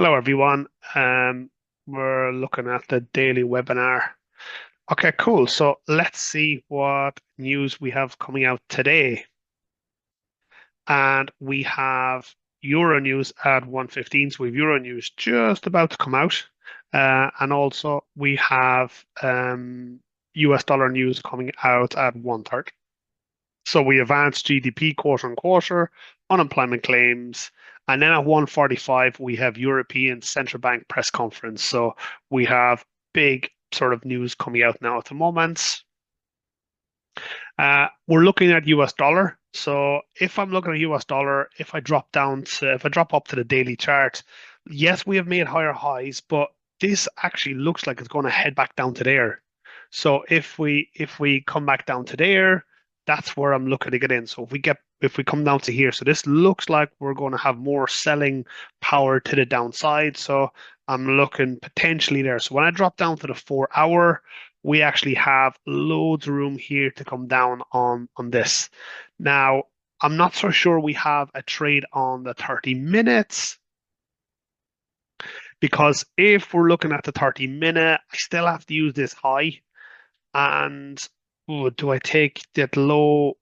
Hello, everyone. We're looking at the daily webinar. Okay, cool. So let's see what news we have coming out today. And we have Euro news at 1:15. So we have Euro news just about to come out. And also we have US dollar news coming out at 1:30. So we advanced GDP quarter on quarter, unemployment claims, and then at 1:45 we have European Central Bank press conference. So we have big sort of news coming out now at the moment. We're looking at US dollar. So if I'm looking at US dollar, if I drop up to the daily chart, yes, we have made higher highs, but this actually looks like it's going to head back down to there. So if we come back down to there, that's where I'm looking to get in. So if we come down to here, so this looks like we're going to have more selling power to the downside. So I'm looking potentially there. So when I drop down to the 4 hour, we actually have loads of room here to come down on this. Now, I'm not so sure we have a trade on the 30 minutes because if we're looking at the 30 minute, I still have to use this high. And ooh, do I take that low?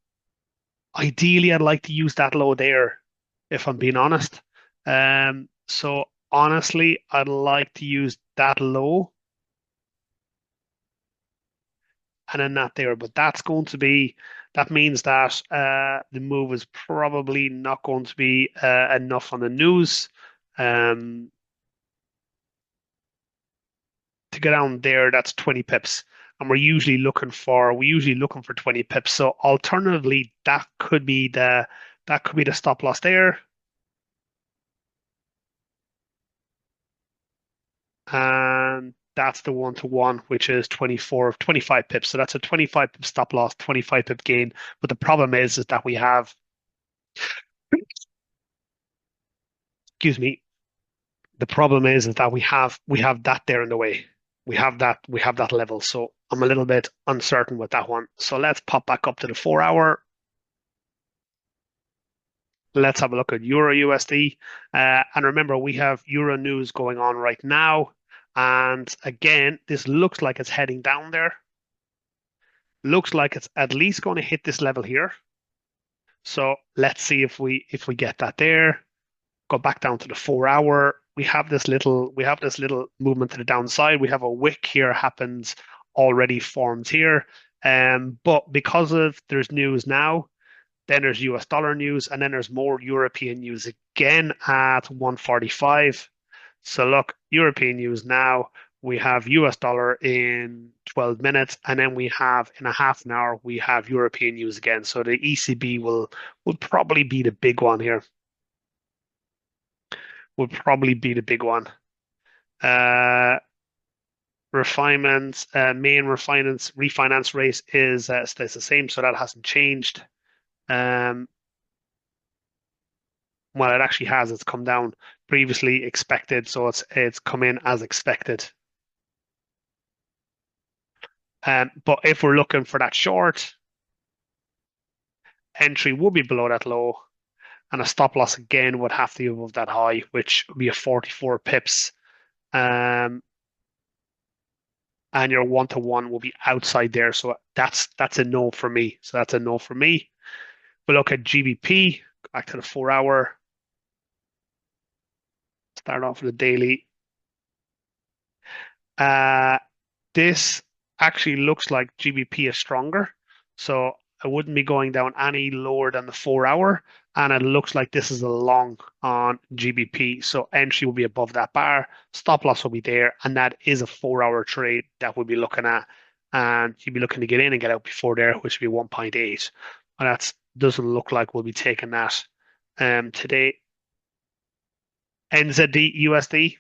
Ideally, I'd like to use that low there, if I'm being honest. So honestly, I'd like to use that low and then that there. But that means that the move is probably not going to be enough on the news um, to get down there. That's 20 pips, and we're usually looking for 20 pips. So alternatively, that could be the stop loss there, and that's the one to one, which is 24 of 25 pips. So that's a 25 pip stop loss, 25 pip gain. But the problem is that we have, excuse me, the problem is that we have that there in the way. We have that level. So I'm a little bit uncertain with that one. So let's pop back up to the 4 hour. Let's have a look at Euro USD. And remember, we have Euro news going on right now. And again, this looks like it's heading down there. Looks like it's at least going to hit this level here. So let's see if we get that there. Go back down to the 4 hour. We have this little movement to the downside. We have a wick here happens already formed here. But because of there's news now, then there's US dollar news, and then there's more European news again at 1:45. So look, European news now. We have US dollar in 12 minutes, and then we have in a half an hour, we have European news again. So the ECB will probably be the big one here. Would probably be the big one. Uh, main refinance rate is stays the same, so that hasn't changed. Um, well, it actually has. It's come down previously expected, so it's come in as expected. But if we're looking for that short, entry would be below that low, and a stop loss again would have to be above that high, which would be a 44 pips. Um, and your one to one will be outside there. So that's a no for me. So that's a no for me. We look at GBP, back to the 4 hour, start off with the daily. Uh, this actually looks like GBP is stronger. So I wouldn't be going down any lower than the 4 hour. And it looks like this is a long on GBP. So entry will be above that bar, stop loss will be there, and that is a 4 hour trade that we'll be looking at. And you'll be looking to get in and get out before there, which would be 1.8. And that doesn't look like we'll be taking that today. NZD USD.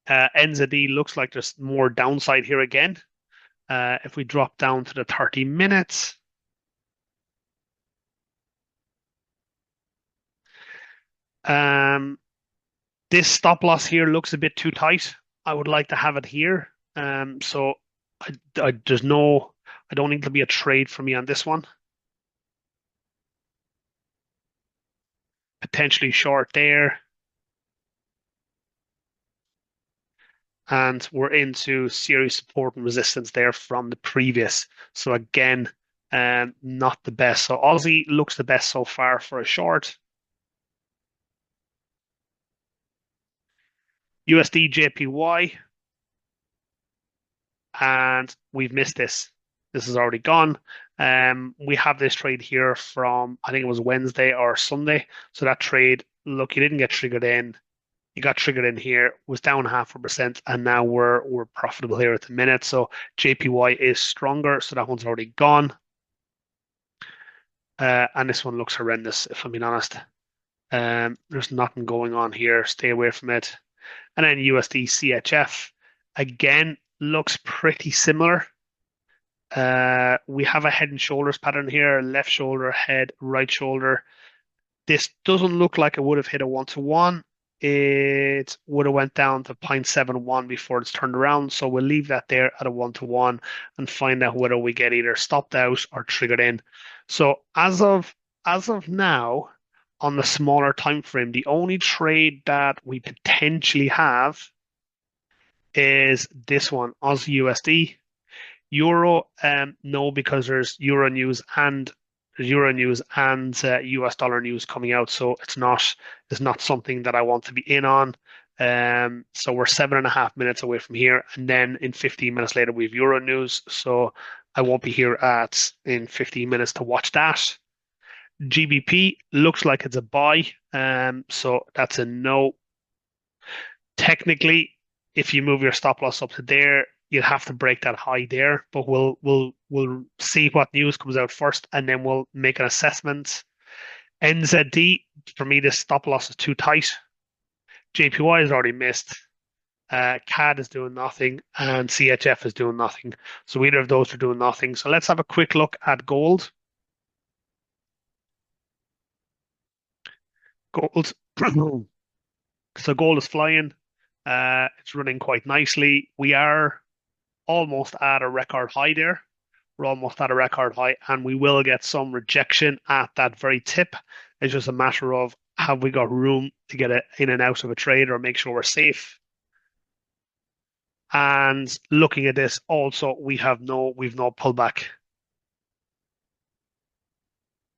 NZD looks like there's more downside here again. If we drop down to the 30 minutes, um, this stop loss here looks a bit too tight. I would like to have it here. So there's no, I don't think there'll be a trade for me on this one. Potentially short there. and we're into serious support and resistance there from the previous. So again, not the best. So Aussie looks the best so far for a short. USD JPY, and we've missed this. This is already gone. We have this trade here from, I think it was Wednesday or Sunday. So that trade, look, you didn't get triggered in. You got triggered in here, was down 0.5%, and now we're profitable here at the minute. So JPY is stronger, so that one's already gone. And this one looks horrendous, if I'm being honest. There's nothing going on here. Stay away from it. And then USD CHF again looks pretty similar. We have a head and shoulders pattern here, left shoulder, head, right shoulder. This doesn't look like it would have hit a one-to-one. It would have went down to 0.71 before it's turned around. So we'll leave that there at a one-to-one and find out whether we get either stopped out or triggered in. So as of now, on the smaller time frame, the only trade that we potentially have is this one, Aussie USD. Euro, no, because there's Euro news and US dollar news coming out, so it's not something that I want to be in on. So we're 7.5 minutes away from here, and then in 15 minutes later we have Euro news, so I won't be here at in 15 minutes to watch that. GBP looks like it's a buy, so that's a no. Technically, if you move your stop loss up to there, you'll have to break that high there. But we'll see what news comes out first, and then we'll make an assessment. NZD, for me, this stop loss is too tight. JPY is already missed. CAD is doing nothing, and CHF is doing nothing. So either of those are doing nothing. So let's have a quick look at gold. Gold. So gold is flying. It's running quite nicely. We are almost at a record high there. We're almost at a record high, and we will get some rejection at that very tip. It's just a matter of have we got room to get it in and out of a trade or make sure we're safe. And looking at this, also we've no pullback.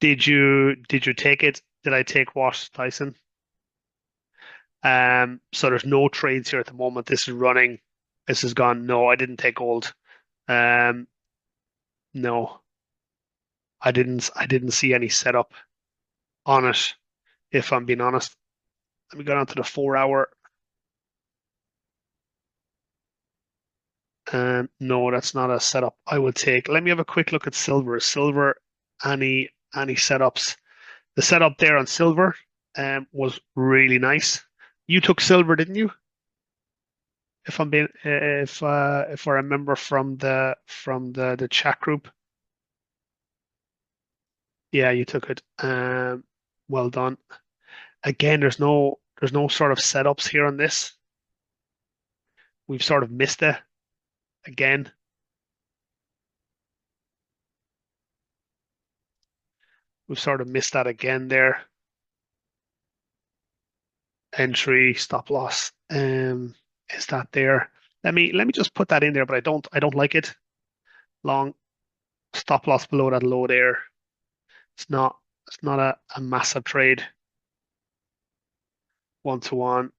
Did you take it? Did I take what, Tyson? So there's no trades here at the moment. This is running. This is gone. No, I didn't take gold. Um, no, I didn't see any setup on it, if I'm being honest. Let me go down to the 4 hour. No, that's not a setup I would take. Let me have a quick look at silver. Silver, any setups? The setup there on silver was really nice. You took silver, didn't you? If I remember from the chat group. Yeah, you took it. Well done. Again, there's no sort of setups here on this. We've sort of missed it again. We've sort of missed that again there. Entry, stop loss. Is that there? Let me just put that in there, but I don't like it. Long stop loss below that low there. It's not a massive trade. 1-to-1.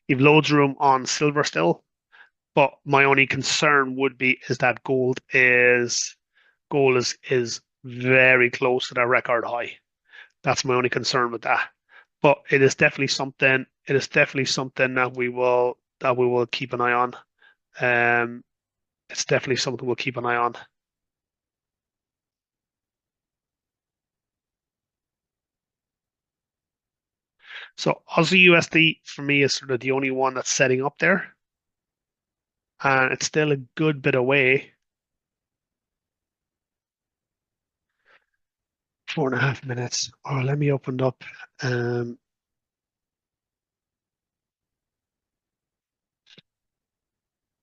You've loads of room on silver still, but my only concern would be is that gold is very close to that record high. That's my only concern with that. But it is definitely something. It is definitely something that we will keep an eye on. Um, it's definitely something we'll keep an eye on. So Aussie USD for me is sort of the only one that's setting up there, and it's still a good bit away. 4.5 minutes. Oh, let me open up um,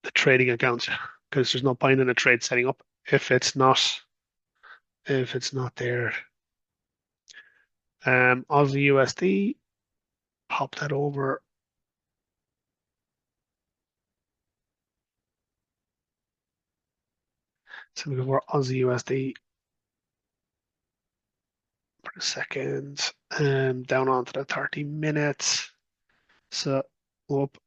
the trading account because there's no point in a trade setting up if it's not there. Aussie USD. pop that over. So we go for Aussie USD for a second. Down onto the 30 minutes. So up.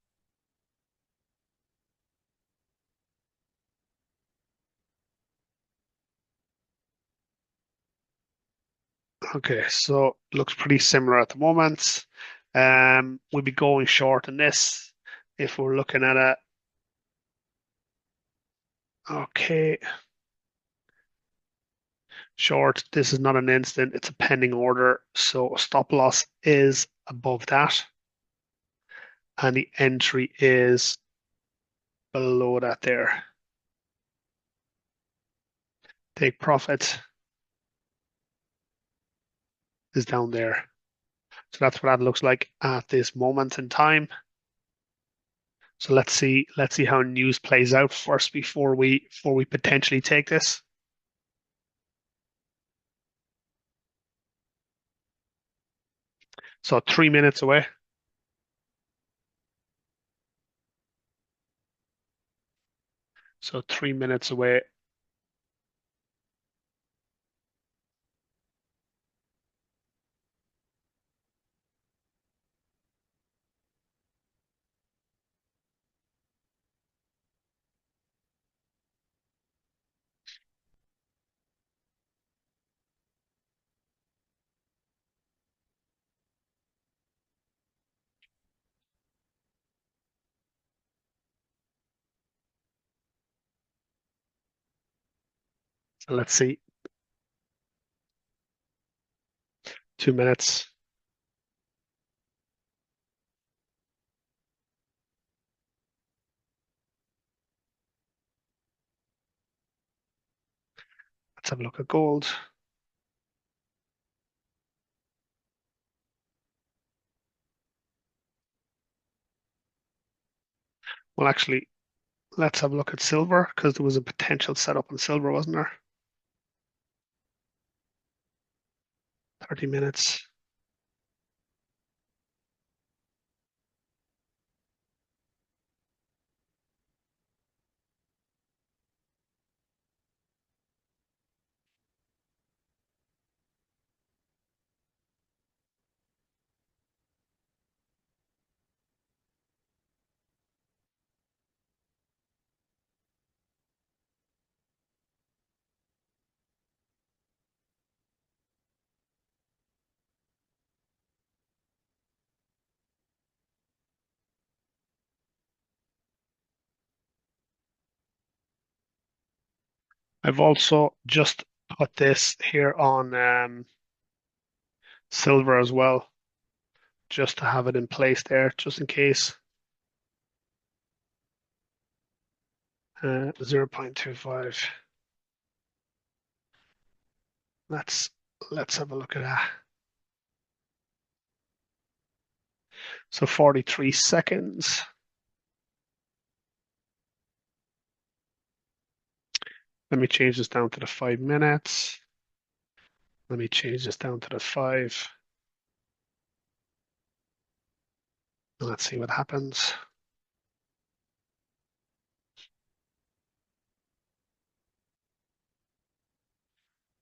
Okay, so looks pretty similar at the moment. We'll be going short in this if we're looking at it. Okay, short. This is not an instant, it's a pending order. So stop loss is above that, and the entry is below that there. Take profit is down there. So that's what that looks like at this moment in time. So let's see how news plays out first before we potentially take this. So 3 minutes away. So 3 minutes away. So let's see. 2 minutes. Let's have a look at gold. Well, actually, let's have a look at silver because there was a potential setup on silver, wasn't there? 30 minutes. I've also just put this here on silver as well, just to have it in place there, just in case. 0.25. Let's let's have a look at that. So 43 seconds. Let me change this down to the 5 minutes. Let me change this down to the five. And let's see what happens.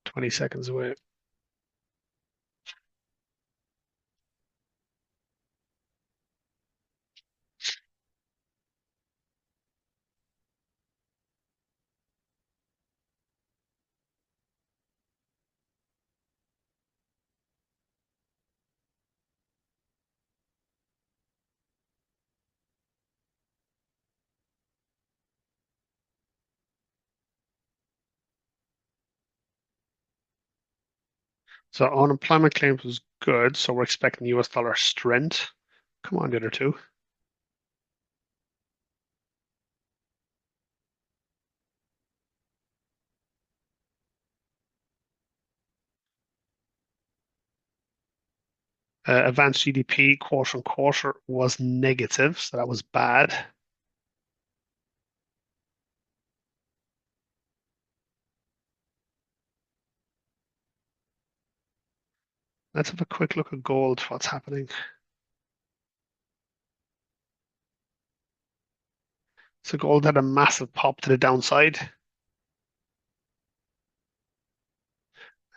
20 seconds away. So unemployment claims was good. So we're expecting US dollar strength. Come on, the other two. Advanced GDP quarter on quarter was negative, so that was bad. Let's have a quick look at gold, what's happening. So gold had a massive pop to the downside.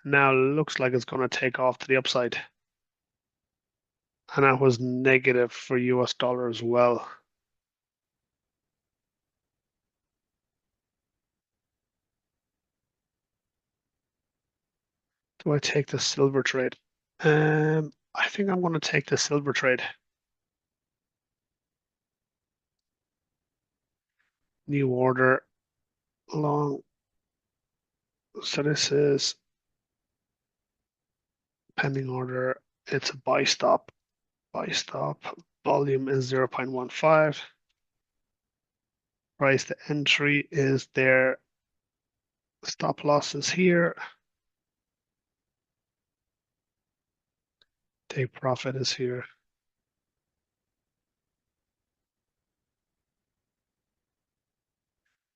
Now looks like it's going to take off to the upside. And that was negative for US dollar as well. Do I take the silver trade? I think I'm going to take the silver trade. New order, long. So this is pending order. It's a buy stop. Buy stop. Volume is 0.15. Price to entry is there. Stop loss is here. Take profit is here.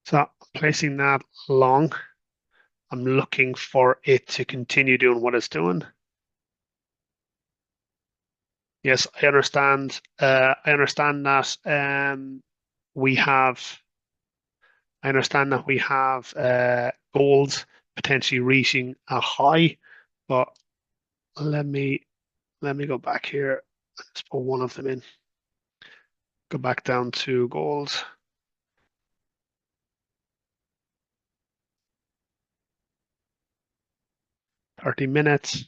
So placing that long, I'm looking for it to continue doing what it's doing. Yes, I understand. I understand that we have. I understand that we have gold potentially reaching a high, but let me let me go back here. Let's put one of them in. Go back down to gold. 30 minutes.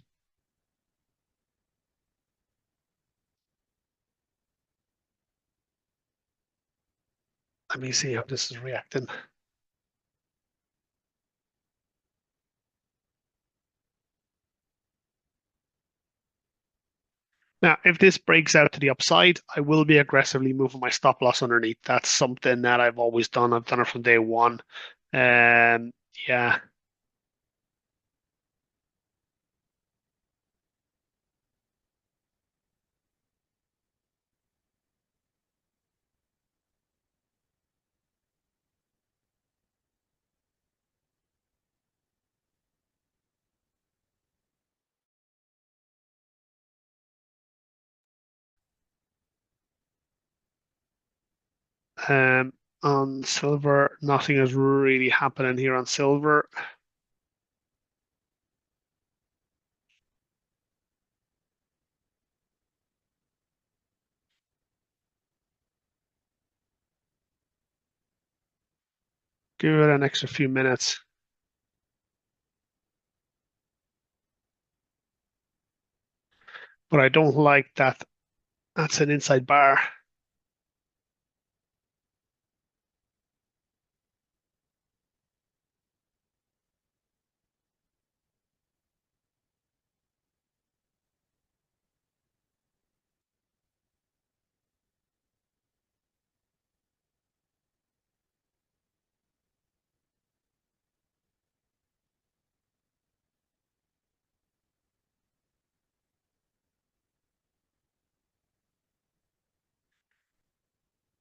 Let me see how this is reacting. Now, if this breaks out to the upside, I will be aggressively moving my stop loss underneath. That's something that I've always done. I've done it from day one. Um, yeah. Um, on silver, nothing is really happening here on silver. Give it an extra few minutes. But I don't like that. That's an inside bar.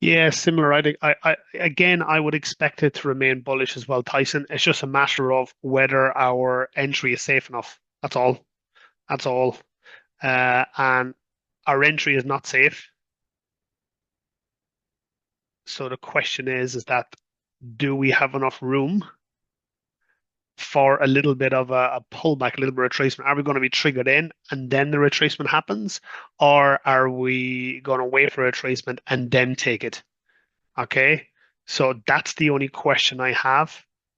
Yeah, similar. Again, I would expect it to remain bullish as well, Tyson. It's just a matter of whether our entry is safe enough. That's all. That's all. And our entry is not safe. So the question is that do we have enough room for a little bit of a pullback, a little bit of retracement? Are we going to be triggered in and then the retracement happens, or are we going to wait for a retracement and then take it? Okay, so that's the only question I have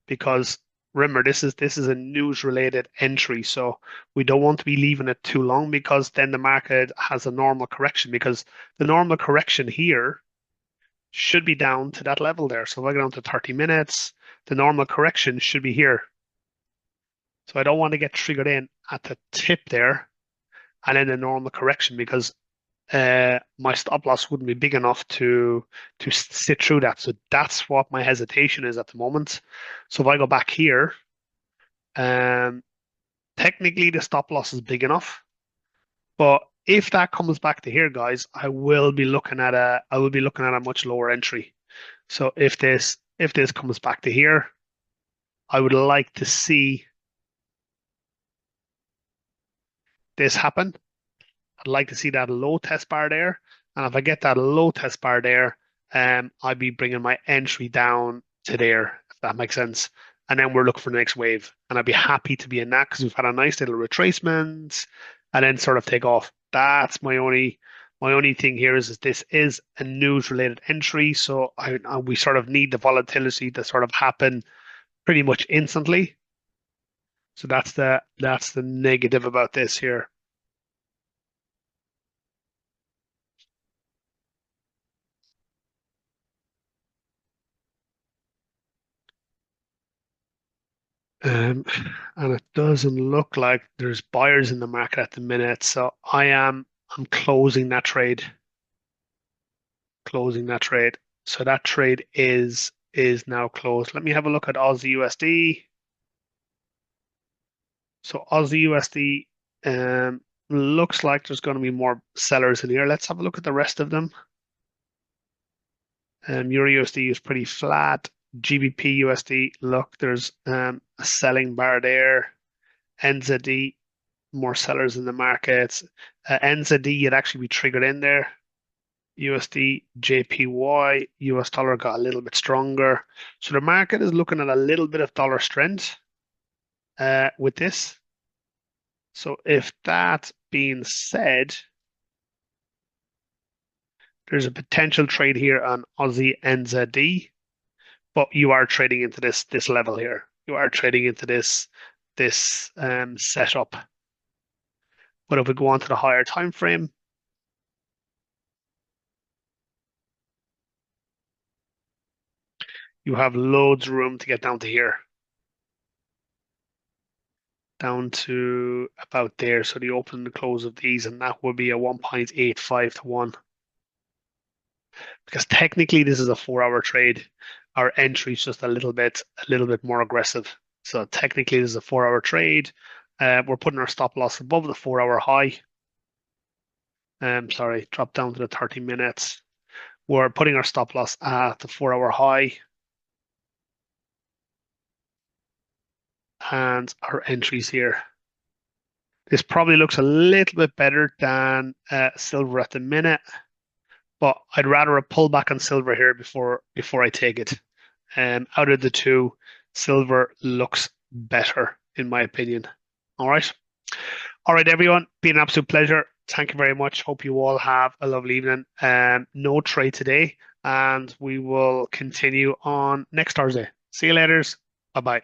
because remember this is a news related entry, so we don't want to be leaving it too long because then the market has a normal correction because the normal correction here should be down to that level there. So if I go down to 30 minutes, the normal correction should be here. So I don't want to get triggered in at the tip there and then the normal correction because my stop loss wouldn't be big enough to sit through that. So that's what my hesitation is at the moment. So if I go back here, um, technically the stop loss is big enough, but if that comes back to here, guys, I will be looking at a much lower entry. So if this comes back to here, I would like to see this happen. I'd like to see that low test bar there. And if I get that low test bar there, I'd be bringing my entry down to there, if that makes sense. And then we're looking for the next wave. And I'd be happy to be in that because we've had a nice little retracement and then sort of take off. That's my only thing here is this is a news related entry. So we sort of need the volatility to sort of happen pretty much instantly. So that's the negative about this here. Um, and it doesn't look like there's buyers in the market at the minute. So I'm closing that trade. So that trade is now closed. Let me have a look at Aussie USD. So Aussie USD looks like there's going to be more sellers in here. Let's have a look at the rest of them. Euro USD is pretty flat. GBP USD, look, there's a selling bar there. NZD, more sellers in the markets. NZD, you'd actually be triggered in there. USD, JPY, US dollar got a little bit stronger. So the market is looking at a little bit of dollar strength with this. So if that being said, there's a potential trade here on Aussie NZD, but you are trading into this level here. You are trading into this setup. But if we go on to the higher time frame, you have loads of room to get down to here, down to about there. So the open and the close of these, and that would be a 1.85 to 1. Because technically this is a 4 hour trade. Our entry is just a little bit more aggressive. So technically this is a 4 hour trade. We're putting our stop loss above the 4 hour high. Sorry, drop down to the 30 minutes. We're putting our stop loss at the 4 hour high. And our entries here. This probably looks a little bit better than silver at the minute, but I'd rather a pullback on silver here before I take it. Out of the two, silver looks better in my opinion. All right. All right, everyone. Been an absolute pleasure. Thank you very much. Hope you all have a lovely evening. No trade today, and we will continue on next Thursday. See you later. Bye bye.